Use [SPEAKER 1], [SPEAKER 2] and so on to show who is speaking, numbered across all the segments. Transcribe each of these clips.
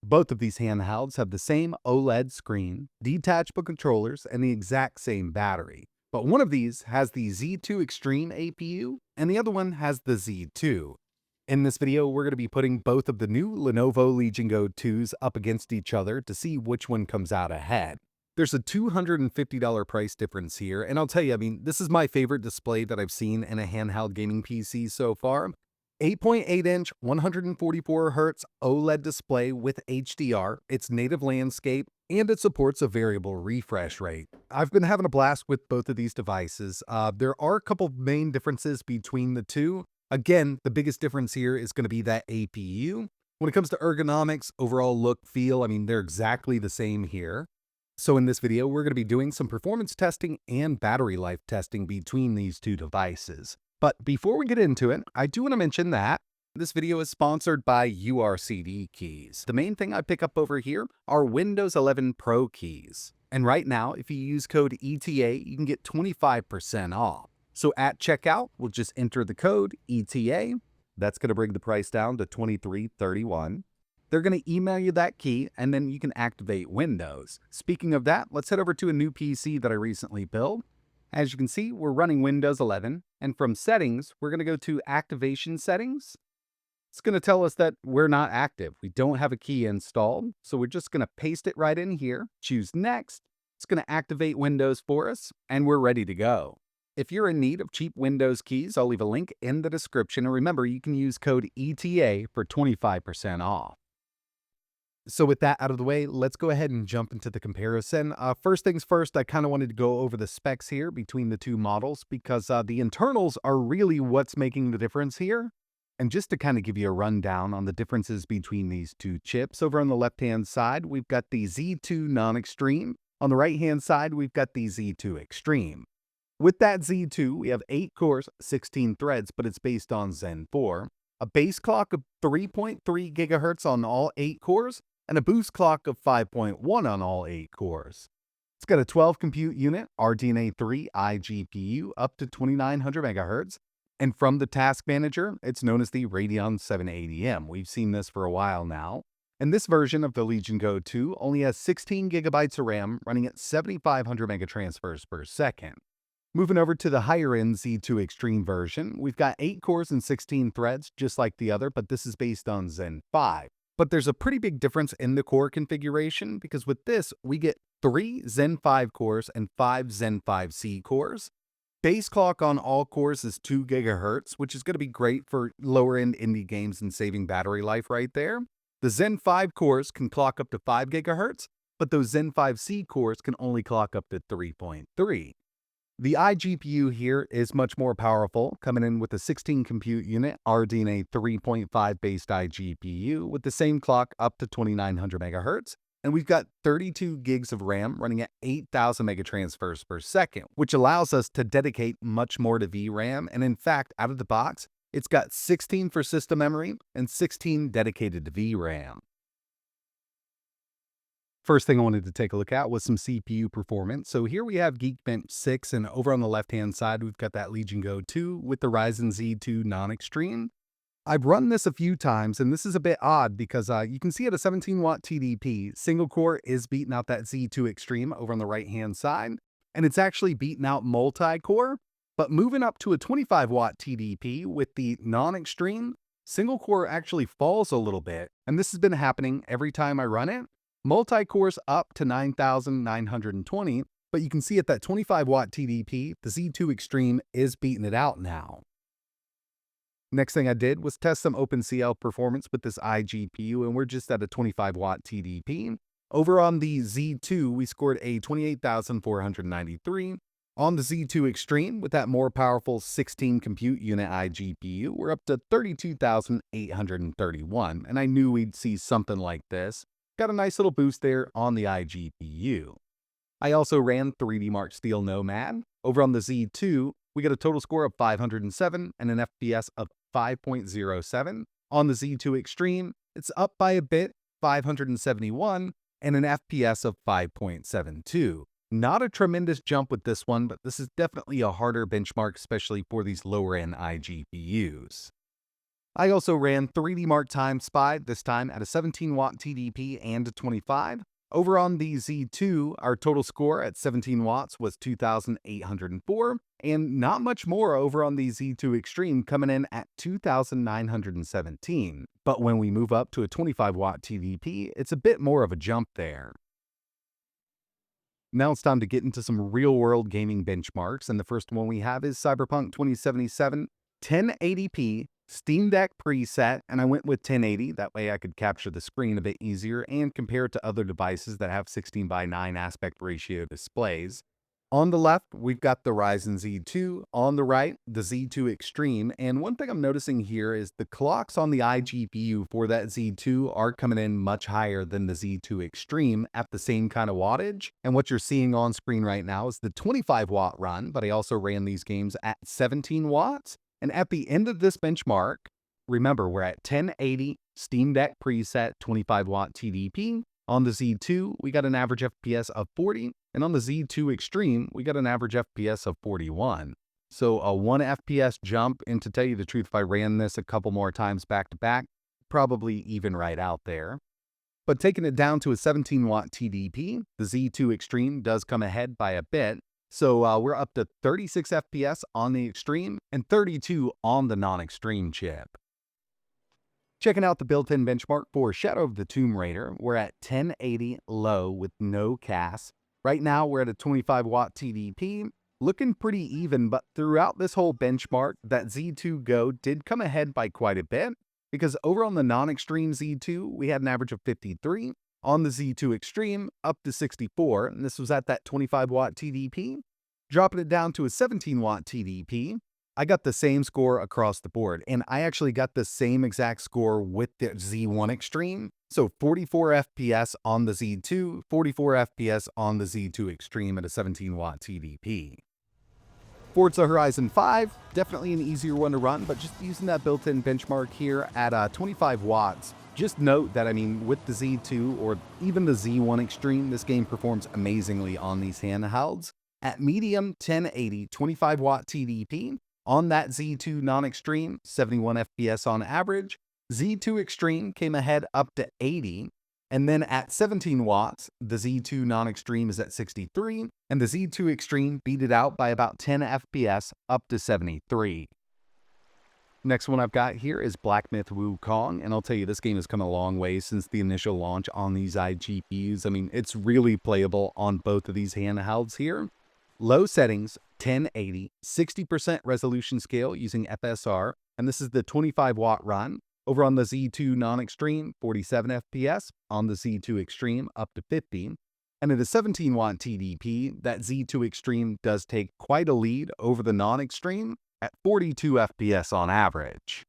[SPEAKER 1] Both of these handhelds have the same OLED screen, detachable controllers, and the exact same battery. But one of these has the Z2 Extreme APU, and the other one has the Z2. In this video, we're going to be putting both of the new Lenovo Legion Go 2s up against each other to see which one comes out ahead. There's a $250 price difference here, and I'll tell you, this is my favorite display that I've seen in a handheld gaming PC so far. 8.8-inch, 144Hz OLED display with HDR, its native landscape, and it supports a variable refresh rate. I've been having a blast with both of these devices. There are a couple main differences between the two. Again, the biggest difference here is going to be that APU. When it comes to ergonomics, overall look, feel, they're exactly the same here. So in this video, we're going to be doing some performance testing and battery life testing between these two devices. But before we get into it, I do want to mention that this video is sponsored by Vip-URCDKeys. The main thing I pick up over here are Windows 11 Pro keys. And right now, if you use code ETA, you can get 25% off. So at checkout, we'll just enter the code ETA. That's going to bring the price down to $23.31. They're going to email you that key, and then you can activate Windows. Speaking of that, let's head over to a new PC that I recently built. As you can see, we're running Windows 11, and from Settings, we're going to go to Activation Settings. It's going to tell us that we're not active. We don't have a key installed, so we're just going to paste it right in here, choose Next. It's going to activate Windows for us, and we're ready to go. If you're in need of cheap Windows keys, I'll leave a link in the description, and remember, you can use code ETA for 25% off. So with that out of the way, let's go ahead and jump into the comparison. First things first, I kind of wanted to go over the specs here between the two models because the internals are really what's making the difference here. And just to kind of give you a rundown on the differences between these two chips, over on the left-hand side, we've got the Z2 Non-Extreme. On the right-hand side, we've got the Z2 Extreme. With that Z2, we have 8 cores, 16 threads, but it's based on Zen 4. A base clock of 3.3 GHz on all 8 cores, and a boost clock of 5.1 on all 8 cores. It's got a 12 compute unit, RDNA 3 iGPU up to 2900 MHz. And from the task manager, it's known as the Radeon 780M. We've seen this for a while now. And this version of the Legion Go 2 only has 16 gigabytes of RAM running at 7500 megatransfers per second. Moving over to the higher-end Z2 Extreme version, we've got 8 cores and 16 threads, just like the other, but this is based on Zen 5. But there's a pretty big difference in the core configuration because with this, we get 3 Zen 5 cores and 5 Zen 5C cores. Base clock on all cores is 2 GHz, which is going to be great for lower-end indie games and saving battery life right there. The Zen 5 cores can clock up to 5 GHz, but those Zen 5C cores can only clock up to 3.3. The iGPU here is much more powerful, coming in with a 16 compute unit, RDNA 3.5 based iGPU with the same clock up to 2900 MHz. And we've got 32 gigs of RAM running at 8000 megatransfers per second, which allows us to dedicate much more to VRAM. And in fact, out of the box, it's got 16 for system memory and 16 dedicated to VRAM. First thing I wanted to take a look at was some CPU performance. So here we have Geekbench 6, and over on the left-hand side, we've got that Legion Go 2 with the Ryzen Z2 Non-Extreme. I've run this a few times, and this is a bit odd because you can see at a 17-watt TDP, single core is beating out that Z2 Extreme over on the right-hand side, and it's actually beating out multi-core. But moving up to a 25-watt TDP with the Non-Extreme, single core actually falls a little bit, and this has been happening every time I run it. Multi-core's up to 9,920, but you can see at that 25-watt TDP, the Z2 Extreme is beating it out now. Next thing I did was test some OpenCL performance with this iGPU, and we're just at a 25-watt TDP. Over on the Z2, we scored a 28,493. On the Z2 Extreme, with that more powerful 16 compute unit iGPU, we're up to 32,831, and I knew we'd see something like this. Got a nice little boost there on the iGPU. I also ran 3D Mark Steel Nomad. Over on the Z2, we got a total score of 507 and an FPS of 5.07. On the Z2 Extreme, it's up by a bit, 571, and an FPS of 5.72. Not a tremendous jump with this one, but this is definitely a harder benchmark, especially for these lower-end iGPUs. I also ran 3D Mark Time Spy, this time at a 17-watt TDP and a 25. Over on the Z2, our total score at 17 watts was 2,804, and not much more over on the Z2 Extreme, coming in at 2,917. But when we move up to a 25-watt TDP, it's a bit more of a jump there. Now it's time to get into some real-world gaming benchmarks, and the first one we have is Cyberpunk 2077, 1080p, Steam Deck preset, and I went with 1080, that way I could capture the screen a bit easier and compare it to other devices that have 16:9 aspect ratio displays. On the left, we've got the Ryzen Z2. On the right, the Z2 Extreme. And one thing I'm noticing here is the clocks on the iGPU for that Z2 are coming in much higher than the Z2 Extreme at the same kind of wattage. And what you're seeing on screen right now is the 25-watt run, but I also ran these games at 17 watts. And at the end of this benchmark, remember, we're at 1080, Steam Deck preset, 25-watt TDP. On the Z2, we got an average FPS of 40, and on the Z2 Extreme, we got an average FPS of 41. So a 1 FPS jump, and to tell you the truth, if I ran this a couple more times back to back, probably even right out there. But taking it down to a 17-watt TDP, the Z2 Extreme does come ahead by a bit. So we're up to 36 FPS on the Extreme and 32 on the non-Extreme chip. Checking out the built-in benchmark for Shadow of the Tomb Raider, we're at 1080 low with no CAS. Right now, we're at a 25-watt TDP, looking pretty even, but throughout this whole benchmark, that Z2 Go did come ahead by quite a bit, because over on the non-extreme Z2, we had an average of 53, on the Z2 Extreme, up to 64, and this was at that 25-watt TDP. Dropping it down to a 17-watt TDP, I got the same score across the board, and I actually got the same exact score with the Z1 Extreme. So 44 FPS on the Z2, 44 FPS on the Z2 Extreme at a 17-watt TDP. Forza Horizon 5, definitely an easier one to run, but just using that built-in benchmark here at 25 watts, just note that, I mean, with the Z2 or even the Z1 Extreme, this game performs amazingly on these handhelds. At medium 1080 25-watt TDP, on that Z2 non-extreme, 71 FPS on average. Z2 Extreme came ahead up to 80. And then at 17 watts, the Z2 non-extreme is at 63. And the Z2 Extreme beat it out by about 10 FPS up to 73. Next one I've got here is Black Myth Wukong. And I'll tell you, this game has come a long way since the initial launch on these iGPUs. I mean, it's really playable on both of these handhelds here. Low settings, 1080, 60% resolution scale using FSR, and this is the 25-watt run. Over on the Z2 non-extreme, 47 FPS, on the Z2 Extreme, up to 50. And at a 17-watt TDP, that Z2 Extreme does take quite a lead over the non-extreme at 42 FPS on average.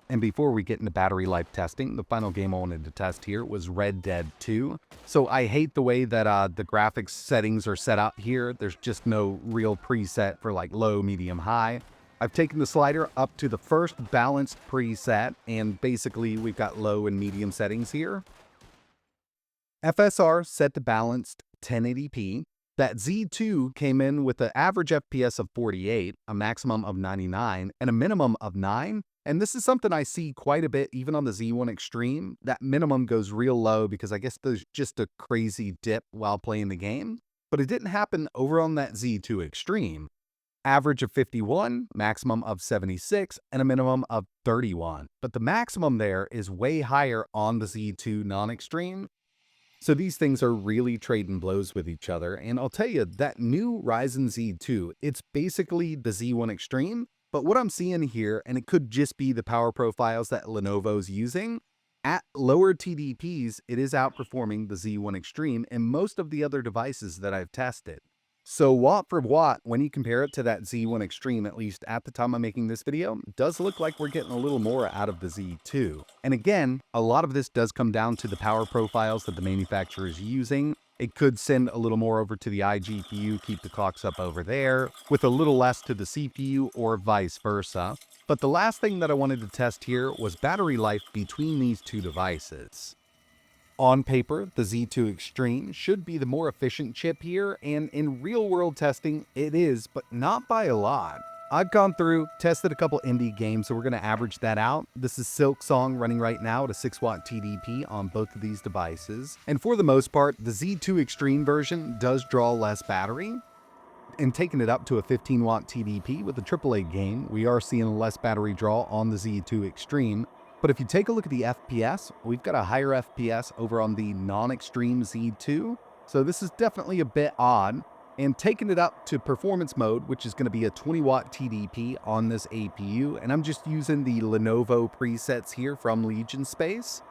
[SPEAKER 1] And before we get into battery life testing, the final game I wanted to test here was Red Dead 2. So I hate the way that the graphics settings are set up here. There's just no real preset for like low, medium, high. I've taken the slider up to the first balanced preset, and basically we've got low and medium settings here. FSR set to balanced 1080p. That Z2 came in with an average FPS of 48, a maximum of 99, and a minimum of 9. And this is something I see quite a bit even on the Z1 Extreme. That minimum goes real low because I guess there's just a crazy dip while playing the game. But it didn't happen over on that Z2 Extreme. Average of 51, maximum of 76, and a minimum of 31. But the maximum there is way higher on the Z2 non-extreme. So these things are really trading blows with each other. And I'll tell you, that new Ryzen Z2, it's basically the Z1 Extreme. But what I'm seeing here, and it could just be the power profiles that Lenovo's using, at lower TDPs, it is outperforming the Z1 Extreme and most of the other devices that I've tested. So watt for watt, when you compare it to that Z1 Extreme, at least at the time I'm making this video, does look like we're getting a little more out of the Z2. And again, a lot of this does come down to the power profiles that the manufacturer is using. It could send a little more over to the iGPU, keep the clocks up over there, with a little less to the CPU or vice versa. But the last thing that I wanted to test here was battery life between these two devices. On paper, the Z2 Extreme should be the more efficient chip here, and in real-world testing, it is, but not by a lot. I've gone through, tested a couple indie games, so we're going to average that out. This is Silksong running right now at a 6-watt TDP on both of these devices. And for the most part, the Z2 Extreme version does draw less battery. And taking it up to a 15-watt TDP with a AAA game, we are seeing less battery draw on the Z2 Extreme. But if you take a look at the FPS, we've got a higher FPS over on the non-extreme Z2. So this is definitely a bit odd. And taking it up to performance mode, which is going to be a 20-watt TDP on this APU, and I'm just using the Lenovo presets here from Legion Space,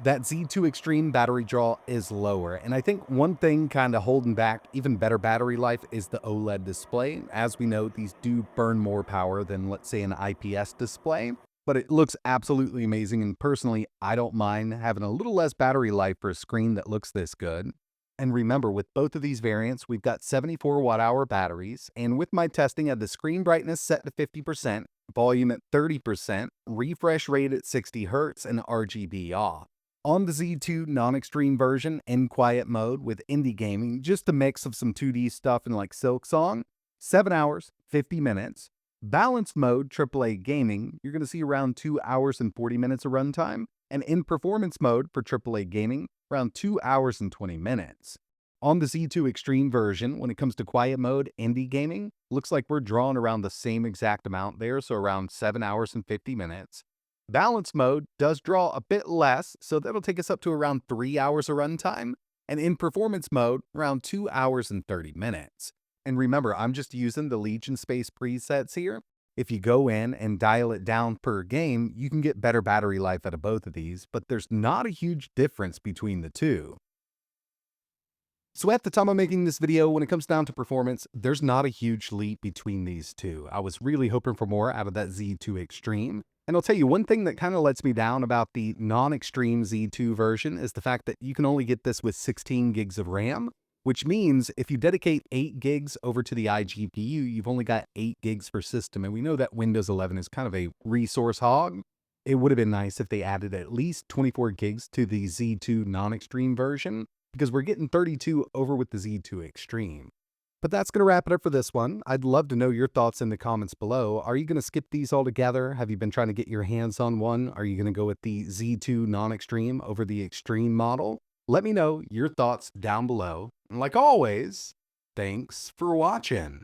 [SPEAKER 1] that Z2 Extreme battery draw is lower. And I think one thing kind of holding back even better battery life is the OLED display. As we know, these do burn more power than, let's say, an IPS display, but it looks absolutely amazing. And personally, I don't mind having a little less battery life for a screen that looks this good. And remember, with both of these variants, we've got 74 watt-hour batteries, and with my testing, I had the screen brightness set to 50%, volume at 30%, refresh rate at 60 Hz, and RGB off. On the Z2 non-extreme version, in quiet mode with indie gaming, just a mix of some 2D stuff and like Silksong, 7 hours, 50 minutes. Balanced mode, AAA gaming, you're going to see around 2 hours and 40 minutes of runtime. And in performance mode for AAA gaming, around 2 hours and 20 minutes. On the Z2 Extreme version, when it comes to quiet mode, indie gaming, looks like we're drawing around the same exact amount there, so around 7 hours and 50 minutes. Balance mode does draw a bit less, so that'll take us up to around 3 hours of runtime. And in performance mode, around 2 hours and 30 minutes. And remember, I'm just using the Legion Space presets here. If you go in and dial it down per game, you can get better battery life out of both of these, but there's not a huge difference between the two. So at the time of making this video, when it comes down to performance, there's not a huge leap between these two. I was really hoping for more out of that Z2 Extreme. And I'll tell you, one thing that kind of lets me down about the non-extreme Z2 version is the fact that you can only get this with 16 gigs of RAM, which means if you dedicate 8 gigs over to the iGPU, you've only got 8 gigs per system. And we know that Windows 11 is kind of a resource hog. It would have been nice if they added at least 24 gigs to the Z2 non-extreme version, because we're getting 32 over with the Z2 Extreme. But that's going to wrap it up for this one. I'd love to know your thoughts in the comments below. Are you going to skip these all together? Have you been trying to get your hands on one? Are you going to go with the Z2 non-extreme over the Extreme model? Let me know your thoughts down below. And like always, thanks for watching.